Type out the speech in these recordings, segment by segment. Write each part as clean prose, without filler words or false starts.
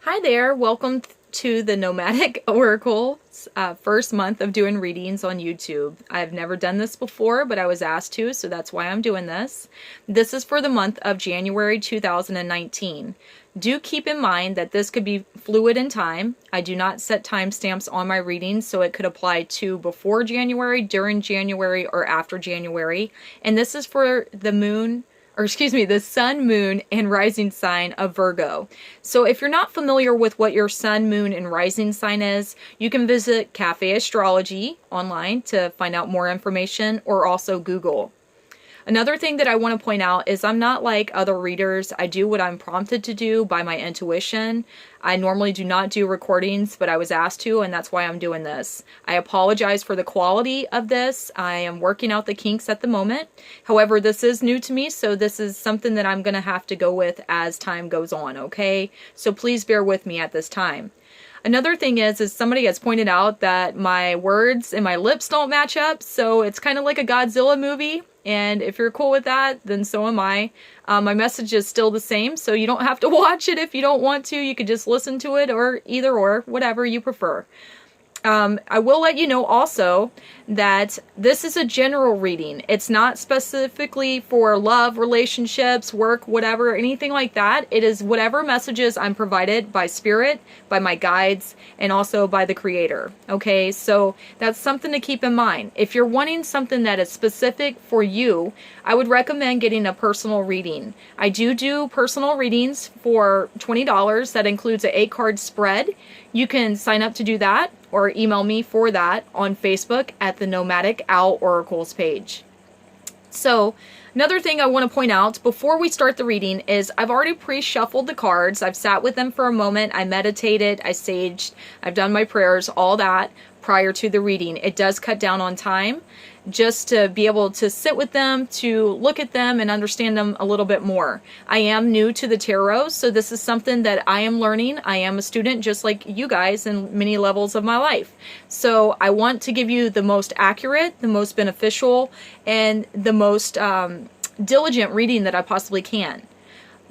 Hi there, welcome to the Nomadic Oracle's first month of doing readings on YouTube. I've never done this before, but I was asked to, so that's why I'm doing this. This is for the month of January 2019. Do keep in mind that this could be fluid in time. I do not set timestamps on my readings, so it could apply to before January, during January, or after January. And this is for the the sun, moon, and rising sign of Virgo. So if you're not familiar with what your sun, moon, and rising sign is, you can visit Cafe Astrology online to find out more information, or also Google. Another thing that I want to point out is I'm not like other readers. I do what I'm prompted to do by my intuition. I normally do not do recordings, but I was asked to, and that's why I'm doing this. I apologize for the quality of this. I am working out the kinks at the moment. However, this is new to me, so this is something that I'm going to have to go with as time goes on, okay? So please bear with me at this time. Another thing is somebody has pointed out that my words and my lips don't match up, so it's kind of like a Godzilla movie, and if you're cool with that, then so am I. My message is still the same, so you don't have to watch it if you don't want to. You could just listen to it, or either or, whatever you prefer. I will let you know also that this is a general reading. It's not specifically for love, relationships, work, whatever, anything like that. It is whatever messages I'm provided by spirit, by my guides, and also by the creator. Okay, so that's something to keep in mind. If you're wanting something that is specific for you, I would recommend getting a personal reading. I do personal readings for $20. That includes an 8-card spread. You can sign up to do that, or email me for that on Facebook at the Nomadic Owl Oracles page. So, another thing I want to point out before we start the reading is I've already pre-shuffled the cards. I've sat with them for a moment. I meditated, I saged, I've done my prayers, all that prior to the reading. It does cut down on time just to be able to sit with them, to look at them and understand them a little bit more. I am new to the tarot, so this is something that I am learning. I am a student just like you guys in many levels of my life. So I want to give you the most accurate, the most beneficial, and the most diligent reading that I possibly can.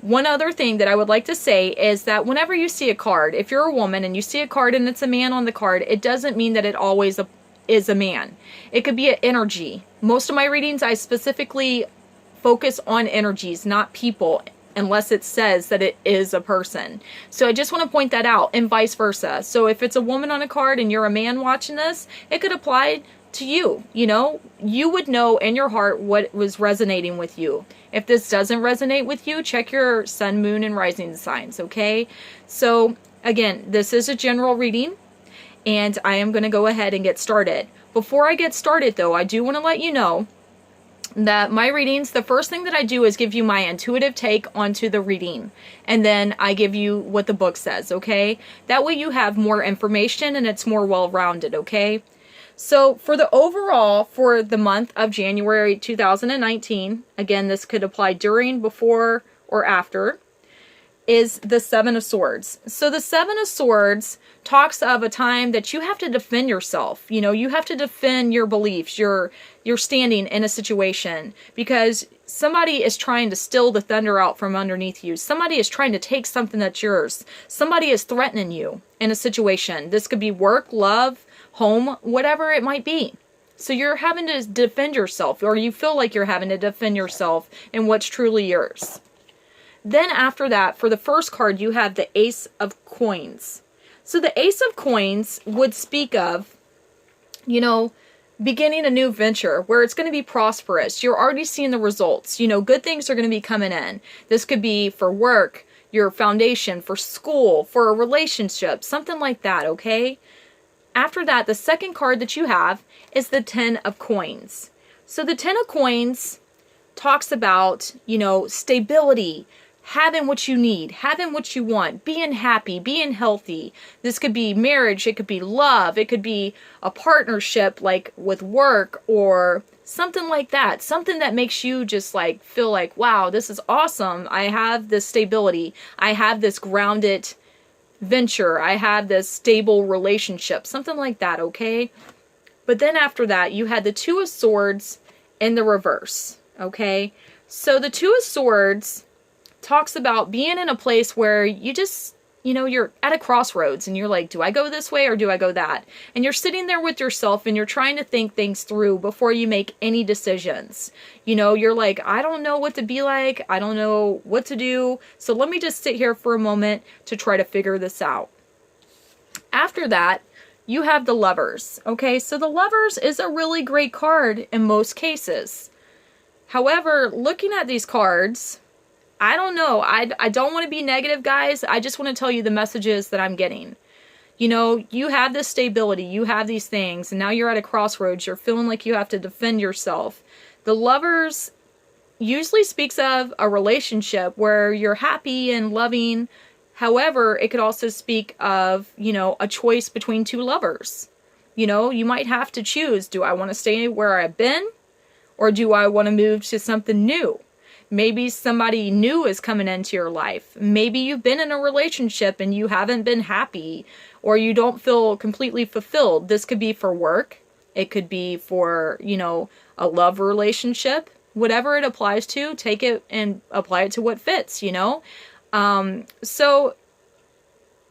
One other thing that I would like to say is that whenever you see a card, if you're a woman and you see a card and it's a man on the card, it doesn't mean that it always is a man. It could be an energy. Most of my readings, I specifically focus on energies, not people, unless it says that it is a person. So I just want to point that out, and vice versa. So if it's a woman on a card and you're a man watching this, it could apply to you. You know, you would know in your heart what was resonating with you. If this doesn't resonate with you, check your sun, moon, and rising signs, okay? So again, this is a general reading, and I am going to go ahead and get started. Before I get started though, I do want to let you know that my readings, the first thing that I do is give you my intuitive take onto the reading, and then I give you what the book says, okay? That way you have more information and it's more well-rounded, okay? So for the overall for the month of January 2019, again, this could apply during, before, or after, is the Seven of Swords. So the Seven of Swords talks of a time that you have to defend yourself. You know, you have to defend your beliefs, your standing in a situation, because somebody is trying to steal the thunder out from underneath you. Somebody is trying to take something that's yours. Somebody is threatening you in a situation. This could be work, love, home, whatever it might be. So you're having to defend yourself, or you feel like you're having to defend yourself in what's truly yours. Then after that, for the first card, you have the Ace of Coins. So the Ace of Coins would speak of, you know, beginning a new venture where it's going to be prosperous. You're already seeing the results. You know, good things are going to be coming in. This could be for work, your foundation, for school, for a relationship, something like that, okay? After that, the second card that you have is the Ten of Coins. So the Ten of Coins talks about, you know, stability, having what you need, having what you want, being happy, being healthy. This could be marriage, it could be love, it could be a partnership like with work or something like that. Something that makes you just like feel like, wow, this is awesome. I have this stability. I have this grounded venture. I have this stable relationship. Something like that, okay? But then after that, you had the Two of Swords in the reverse, okay? So the Two of Swords talks about being in a place where you just you're at a crossroads and you're like, do I go this way or do I go that? And you're sitting there with yourself and you're trying to think things through before you make any decisions. You're like, I don't know what to be like. I don't know what to do. So let me just sit here for a moment to try to figure this out. After that, you have the Lovers. Okay, so the Lovers is a really great card in most cases. However, looking at these cards, I don't know. I don't want to be negative, guys. I just want to tell you the messages that I'm getting. You have this stability. You have these things. And now you're at a crossroads. You're feeling like you have to defend yourself. The Lovers usually speaks of a relationship where you're happy and loving. However, it could also speak of, a choice between two lovers. You might have to choose. Do I want to stay where I've been? Or do I want to move to something new? Maybe somebody new is coming into your life. Maybe you've been in a relationship and you haven't been happy, or you don't feel completely fulfilled. This could be for work. It could be for, a love relationship. Whatever it applies to, take it and apply it to what fits, So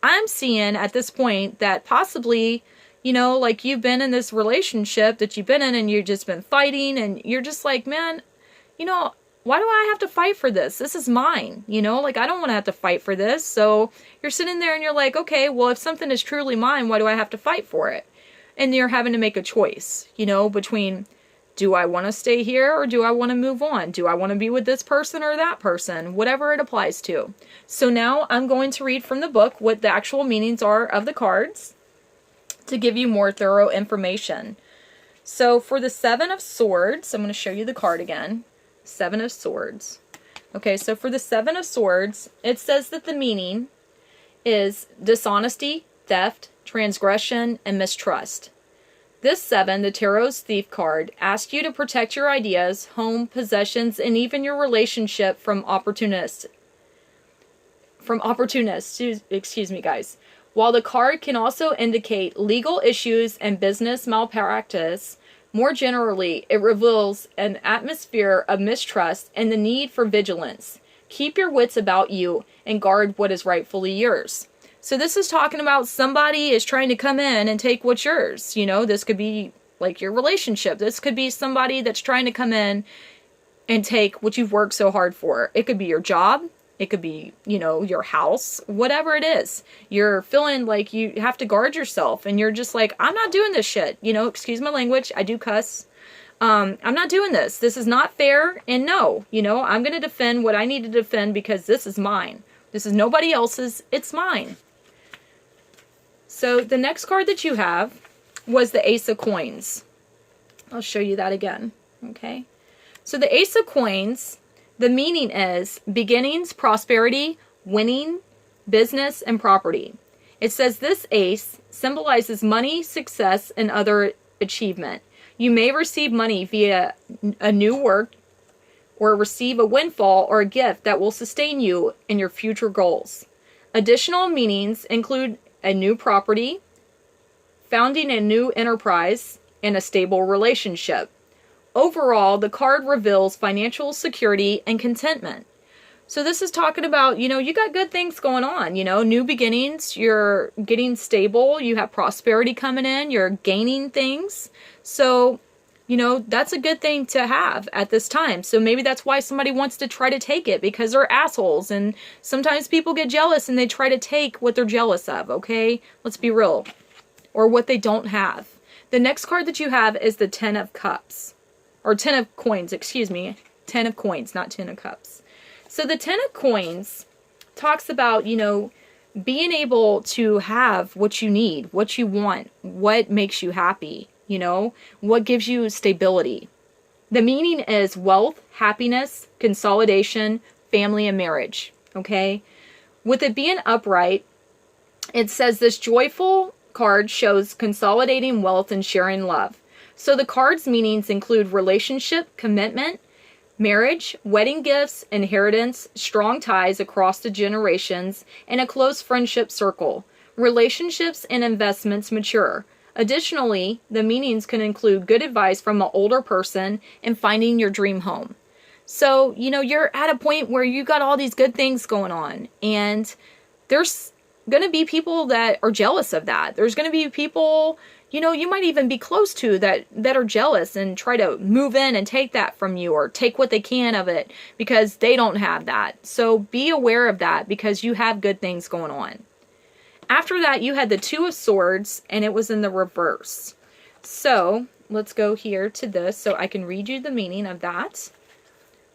I'm seeing at this point that possibly, like you've been in this relationship that you've been in and you've just been fighting and you're just like, man, why do I have to fight for this? This is mine, I don't want to have to fight for this. So you're sitting there and you're like, okay, well, if something is truly mine, why do I have to fight for it? And you're having to make a choice, between, do I want to stay here or do I want to move on? Do I want to be with this person or that person? Whatever it applies to. So now I'm going to read from the book what the actual meanings are of the cards to give you more thorough information. So for the Seven of Swords, I'm going to show you the card again. Seven of Swords. Okay, so for the Seven of Swords, it says that the meaning is dishonesty, theft, transgression, and mistrust. This seven, the Tarot's Thief card, asks you to protect your ideas, home, possessions, and even your relationship from opportunists. Excuse me, guys. While the card can also indicate legal issues and business malpractice, more generally, it reveals an atmosphere of mistrust and the need for vigilance. Keep your wits about you and guard what is rightfully yours. So this is talking about somebody is trying to come in and take what's yours. This could be like your relationship. This could be somebody that's trying to come in and take what you've worked so hard for. It could be your job. It could be, your house, whatever it is. You're feeling like you have to guard yourself and you're just like, I'm not doing this shit. Excuse my language. I do cuss. I'm not doing this. This is not fair. And no, I'm going to defend what I need to defend because this is mine. This is nobody else's. It's mine. So the next card that you have was the Ace of Coins. I'll show you that again. Okay. So the Ace of Coins, the meaning is beginnings, prosperity, winning, business, and property. It says this ace symbolizes money, success, and other achievement. You may receive money via a new work or receive a windfall or a gift that will sustain you in your future goals. Additional meanings include a new property, founding a new enterprise, and a stable relationship. Overall, the card reveals financial security and contentment. So this is talking about, you got good things going on, new beginnings, you're getting stable, you have prosperity coming in, you're gaining things. So, that's a good thing to have at this time. So maybe that's why somebody wants to try to take it because they're assholes. And sometimes people get jealous and they try to take what they're jealous of, okay? Let's be real. Or what they don't have. The next card that you have is the Ten of Cups. Or Ten of Coins, excuse me. 10 of Coins, not 10 of Cups. So the 10 of Coins talks about, being able to have what you need, what you want, what makes you happy, what gives you stability. The meaning is wealth, happiness, consolidation, family, and marriage, okay? With it being upright, it says this joyful card shows consolidating wealth and sharing love. So the card's meanings include relationship, commitment, marriage, wedding gifts, inheritance, strong ties across the generations, and a close friendship circle. Relationships and investments mature. Additionally, the meanings can include good advice from an older person and finding your dream home. So, you're at a point where you got all these good things going on, and there's going to be people that are jealous of that. There's going to be people, you might even be close to that are jealous and try to move in and take that from you, or take what they can of it because they don't have that. So be aware of that, because you have good things going on. After that, you had the Two of Swords, and it was in the reverse. So let's go here to this so I can read you the meaning of that.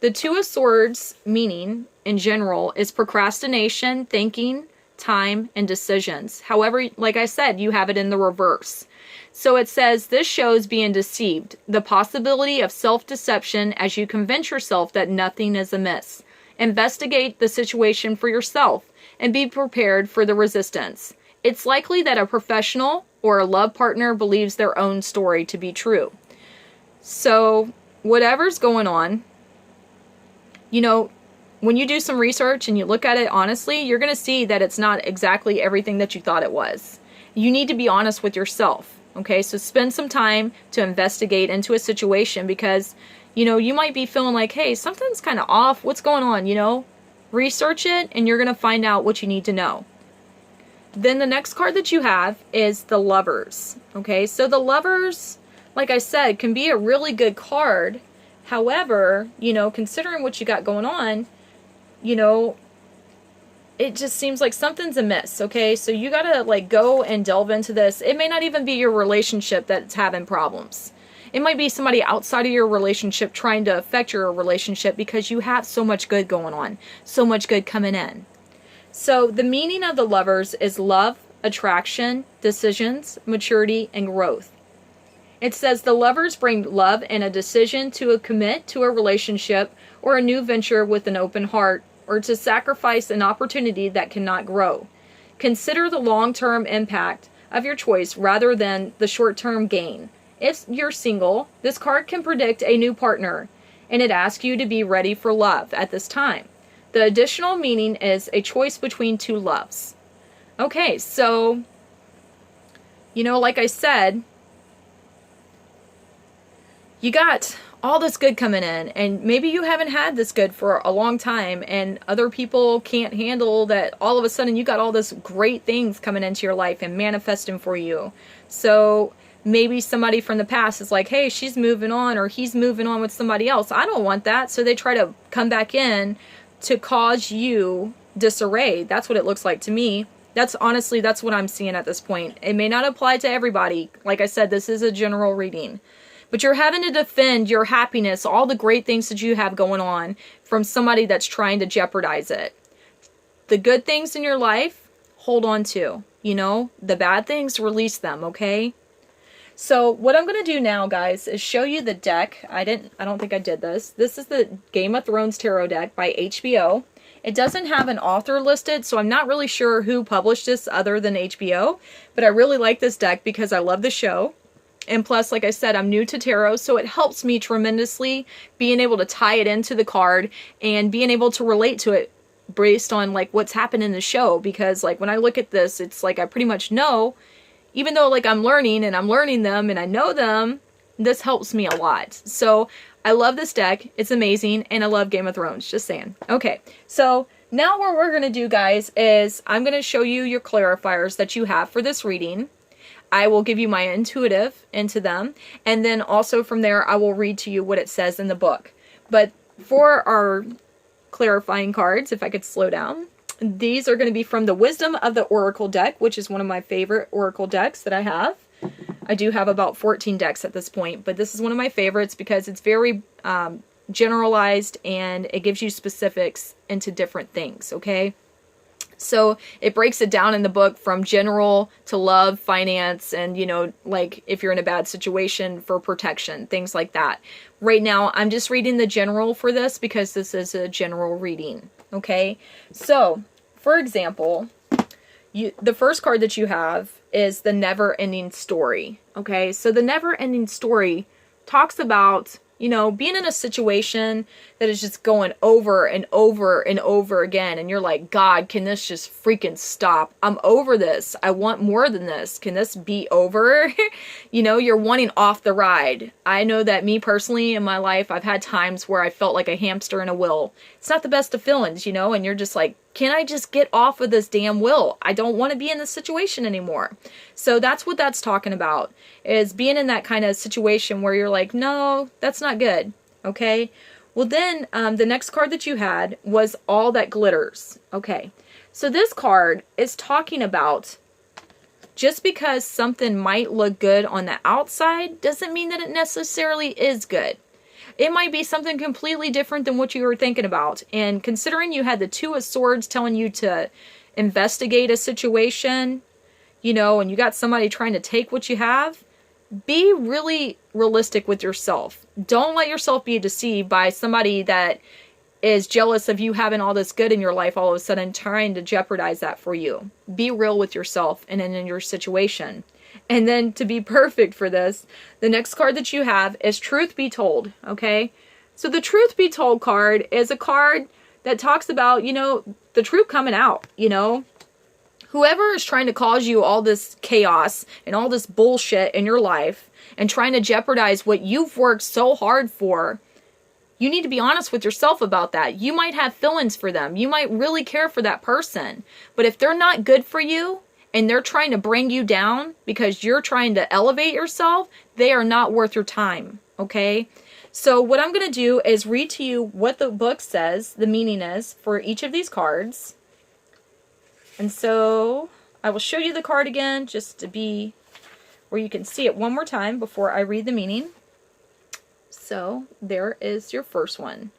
The Two of Swords meaning in general is procrastination, thinking, time, and decisions. However, like I said, you have it in the reverse. So it says, this shows being deceived, the possibility of self-deception as you convince yourself that nothing is amiss. Investigate the situation for yourself and be prepared for the resistance. It's likely that a professional or a love partner believes their own story to be true. So whatever's going on, when you do some research and you look at it honestly, you're going to see that it's not exactly everything that you thought it was. You need to be honest with yourself. Okay, so spend some time to investigate into a situation, because, you might be feeling like, hey, something's kind of off. What's going on, Research it, and you're going to find out what you need to know. Then the next card that you have is the Lovers. Okay, so the Lovers, like I said, can be a really good card. However, considering what you got going on, it just seems like something's amiss, okay? So you gotta, go and delve into this. It may not even be your relationship that's having problems. It might be somebody outside of your relationship trying to affect your relationship, because you have so much good going on, so much good coming in. So the meaning of the Lovers is love, attraction, decisions, maturity, and growth. It says the Lovers bring love and a decision to commit to a relationship or a new venture with an open heart, or to sacrifice an opportunity that cannot grow. Consider the long-term impact of your choice rather than the short-term gain. If you're single, this card can predict a new partner, and it asks you to be ready for love at this time. The additional meaning is a choice between two loves. Okay, so, like I said, you got all this good coming in, and maybe you haven't had this good for a long time, and other people can't handle that all of a sudden you got all this great things coming into your life and manifesting for you. So maybe somebody from the past is like, hey, she's moving on, or he's moving on with somebody else. I don't want that. So they try to come back in to cause you disarray. That's what it looks like to me. That's what I'm seeing at this point. It may not apply to everybody. Like I said, this is a general reading. But you're having to defend your happiness, all the great things that you have going on, from somebody that's trying to jeopardize it. The good things in your life, hold on to. The bad things, release them, okay? So what I'm going to do now, guys, is show you the deck. I don't think I did this. This is the Game of Thrones Tarot deck by HBO. It doesn't have an author listed, so I'm not really sure who published this other than HBO. But I really like this deck because I love the show. And plus, like I said, I'm new to tarot, so it helps me tremendously being able to tie it into the card and being able to relate to it based on what's happened in the show. Because when I look at this, it's I pretty much know, even though I'm learning and I'm learning them and I know them, this helps me a lot. So I love this deck. It's amazing. And I love Game of Thrones. Just saying. Okay. So now what we're going to do, guys, is I'm going to show you your clarifiers that you have for this reading. I will give you my intuitive into them, and then also from there I will read to you what it says in the book. But for our clarifying cards, if I could slow down, these are going to be from the Wisdom of the Oracle deck, which is one of my favorite Oracle decks that I have. I do have about 14 decks at this point, but this is one of my favorites because it's very generalized and it gives you specifics into different things, okay? So it breaks it down in the book from general to love, finance, and, if you're in a bad situation, for protection, things like that. Right now, I'm just reading the general for this because this is a general reading, okay? So, for example, the first card that you have is the Never-Ending Story, okay? So the Never-Ending Story talks about being in a situation that is just going over and over and over again. And you're like, God, can this just freaking stop? I'm over this. I want more than this. Can this be over? You're wanting off the ride. I know that me personally in my life, I've had times where I felt like a hamster in a wheel. It's not the best of feelings, and you're just like Can I just get off of this damn wheel? I don't want to be in this situation anymore. So that's what that's talking about, is being in that kind of situation where you're like, no, that's not good. Okay. Well, then the next card that you had was All That Glitters. Okay. So this card is talking about just because something might look good on the outside doesn't mean that it necessarily is good. It might be something completely different than what you were thinking about. And considering you had the Two of Swords telling you to investigate a situation, you know, and you got somebody trying to take what you have, be really realistic with yourself. Don't let yourself be deceived by somebody that is jealous of you having all this good in your life all of a sudden trying to jeopardize that for you. Be real with yourself and in your situation. And then to be perfect for this, the next card that you have is Truth Be Told, okay? So the Truth Be Told card is a card that talks about, you know, the truth coming out, you know? Whoever is trying to cause you all this chaos and all this bullshit in your life and trying to jeopardize what you've worked so hard for, you need to be honest with yourself about that. You might have feelings for them. You might really care for that person. But if they're not good for you, and they're trying to bring you down because you're trying to elevate yourself, they are not worth your time, okay? So what I'm going to do is read to you what the book says the meaning is for each of these cards. And so I will show you the card again just to be where you can see it one more time before I read the meaning. So there is your first one.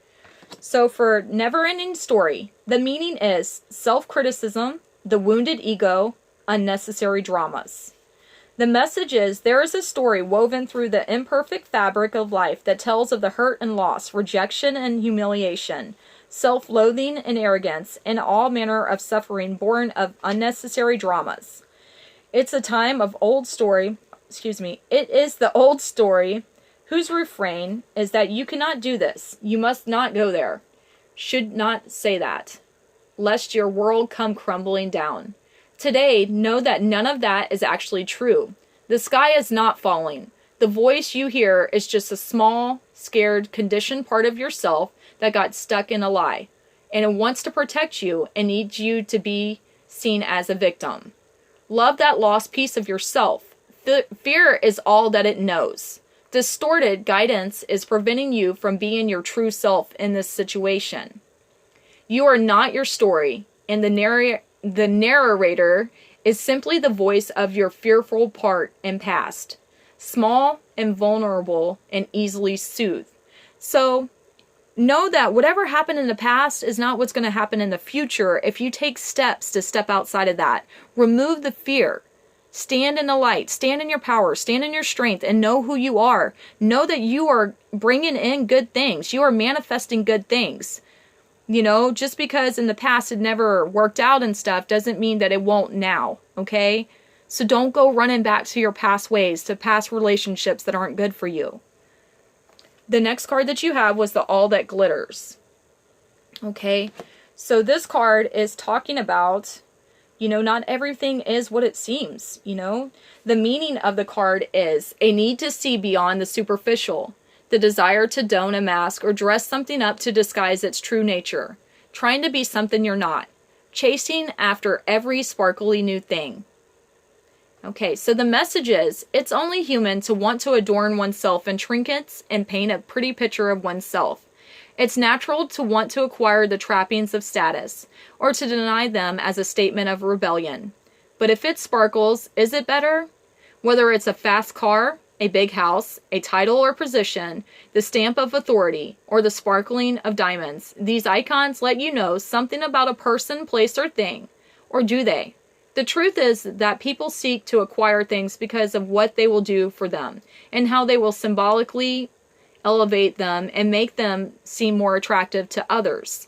So for Never Ending Story, the meaning is self-criticism, the wounded ego, unnecessary dramas. The message is there is a story woven through the imperfect fabric of life that tells of the hurt and loss, rejection and humiliation, self-loathing and arrogance, and all manner of suffering born of unnecessary dramas. It's a time of it is the old story whose refrain is that you cannot do this, you must not go there, should not say that, lest your world come crumbling down. Today, know that none of that is actually true. The sky is not falling. The voice you hear is just a small, scared, conditioned part of yourself that got stuck in a lie. And it wants to protect you and needs you to be seen as a victim. Love that lost piece of yourself. Fear is all that it knows. Distorted guidance is preventing you from being your true self in this situation. You are not your story, and the narrator is simply the voice of your fearful part and past, small and vulnerable and easily soothed. So know that whatever happened in the past is not what's going to happen in the future if you take steps to step outside of that. Remove the fear. Stand in the light. Stand in your power. Stand in your strength and know who you are. Know that you are bringing in good things. You are manifesting good things. You know, just because in the past it never worked out and stuff doesn't mean that it won't now, okay? So don't go running back to your past ways, to past relationships that aren't good for you. The next card that you have was the All That Glitters. Okay, so this card is talking about, you know, not everything is what it seems, you know? The meaning of the card is a need to see beyond the superficial. The desire to don a mask or dress something up to disguise its true nature. Trying to be something you're not. Chasing after every sparkly new thing. Okay, so the message is, it's only human to want to adorn oneself in trinkets and paint a pretty picture of oneself. It's natural to want to acquire the trappings of status, or to deny them as a statement of rebellion. But if it sparkles, is it better? Whether it's a fast car, a big house, a title or position, the stamp of authority, or the sparkling of diamonds, these icons let you know something about a person, place, or thing. Or do they? The truth is that people seek to acquire things because of what they will do for them, and how they will symbolically elevate them and make them seem more attractive to others.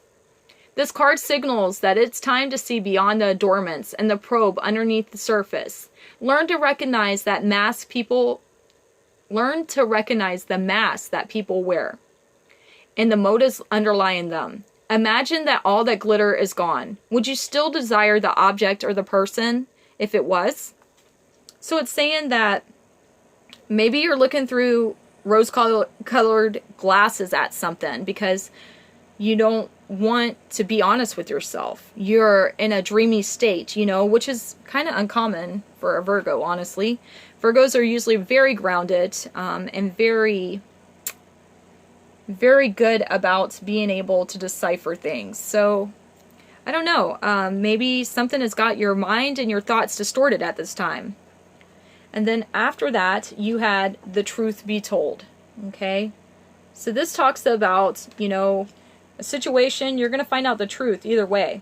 This card signals that it's time to see beyond the adornments and the probe underneath the surface. Learn to recognize the mask that people wear and the motives underlying them. Imagine that all that glitter is gone. Would you still desire the object or the person if it was? So it's saying that maybe you're looking through rose-colored glasses at something because You don't want to be honest with yourself. You're in a dreamy state, you know, which is kind of uncommon for a Virgo, honestly. Virgos are usually very grounded and very, very good about being able to decipher things. So, I don't know. Maybe something has got your mind and your thoughts distorted at this time. And then after that, you had the truth be told. Okay? So this talks about, you know, a situation, you're going to find out the truth either way.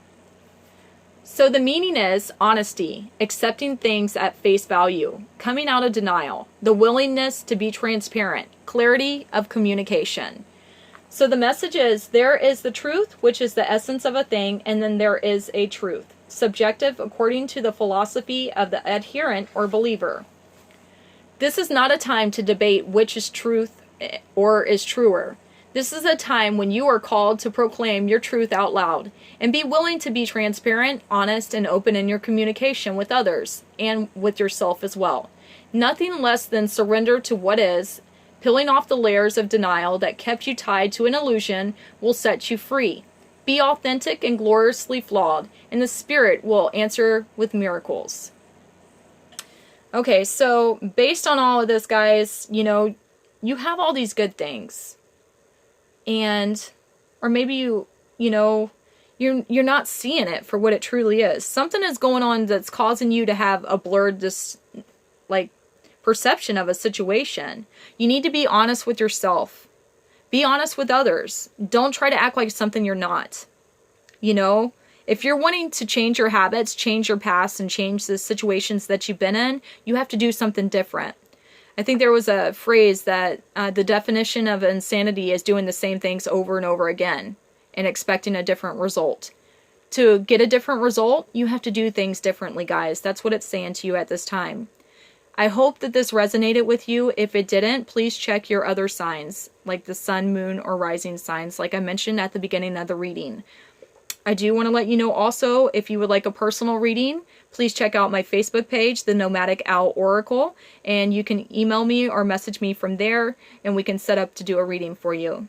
So the meaning is honesty, accepting things at face value, coming out of denial, the willingness to be transparent, clarity of communication. So the message is there is the truth, which is the essence of a thing, and then there is a truth, subjective according to the philosophy of the adherent or believer. This is not a time to debate which is truth or is truer. This is a time when you are called to proclaim your truth out loud and be willing to be transparent, honest, and open in your communication with others and with yourself as well. Nothing less than surrender to what is, peeling off the layers of denial that kept you tied to an illusion will set you free. Be authentic and gloriously flawed, and the Spirit will answer with miracles. Okay, so based on all of this, guys, you know, you have all these good things. And, or maybe you're not seeing it for what it truly is. Something is going on that's causing you to have a blurred, perception of a situation. You need to be honest with yourself. Be honest with others. Don't try to act like something you're not. You know, if you're wanting to change your habits, change your past, and change the situations that you've been in, you have to do something different. I think there was a phrase that the definition of insanity is doing the same things over and over again and expecting a different result. To get a different result, you have to do things differently, guys. That's what it's saying to you at this time. I hope that this resonated with you. If it didn't, please check your other signs, like the sun, moon, or rising signs, like I mentioned at the beginning of the reading. I do want to let you know also, if you would like a personal reading, please check out my Facebook page, The Nomadic Owl Oracle, and you can email me or message me from there, and we can set up to do a reading for you.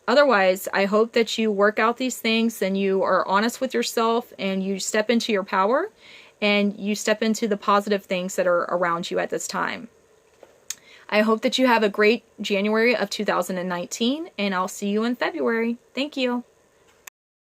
Otherwise, I hope that you work out these things and you are honest with yourself and you step into your power and you step into the positive things that are around you at this time. I hope that you have a great January of 2019, and I'll see you in February. Thank you.